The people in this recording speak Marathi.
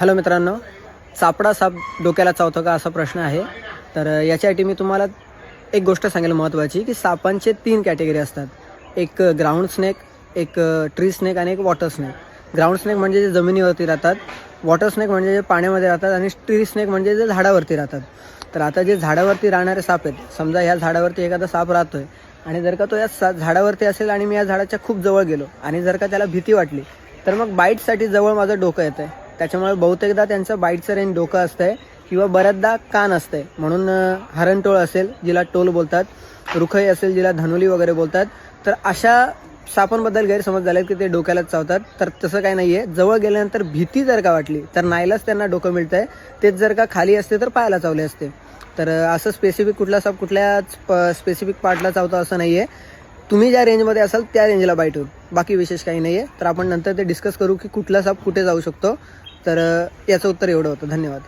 हॅलो मित्रांनो, सापडा साप डोक्याला चावतो का असा प्रश्न आहे. तर याच्यासाठी मी तुम्हाला एक गोष्ट सांगेल महत्त्वाची, की सापांचे 3 कॅटेगरी असतात. एक ग्राउंड स्नेक, एक ट्री स्नेक आणि एक वॉटर स्नेक. ग्राउंड स्नेक म्हणजे जे जमिनीवरती राहतात, वॉटर स्नेक म्हणजे जे पाण्यामध्ये राहतात आणि ट्री स्नेक म्हणजे जे झाडावरती राहतात. तर आता जे झाडावरती राहणारे साप आहेत, समजा ह्या झाडावरती एखादा साप राहतो आहे आणि जर का तो या झाडावरती असेल आणि मी या झाडाच्या खूप जवळ गेलो आणि जर का त्याला भीती वाटली, तर मग बाईटसाठी जवळ माझं डोकं येतं आहे. त्याच्यामुळे बहुतेकदा त्यांचं बाईटचं रेंज डोकं असतं आहे किंवा बऱ्याचदा कान असतं आहे. म्हणून हरणटोळ असेल जिला टोल बोलतात, रुखई असेल जिला धनुली वगैरे बोलतात, तर अशा सापांबद्दल गैरसमज झाले की ते डोक्यालाच चावतात. तर तसं काही नाही आहे. जवळ गेल्यानंतर भीती जर का वाटली तर नाईलाज त्यांना डोकं मिळतं आहे. तेच जर का खाली असते तर पायाला चावले असते. तर असं स्पेसिफिक कुठला साप कुठल्याच स्पेसिफिक पार्टला चावतो असं नाही आहे. तुम्ही ज्या रेंजमध्ये असाल त्या रेंजला बाईट होईल, बाकी विशेष काही नाही आहे. तर आपण नंतर ते डिस्कस करू की कुठला साप कुठे जाऊ शकतो. तर याचं उत्तर एवढं होतं. धन्यवाद.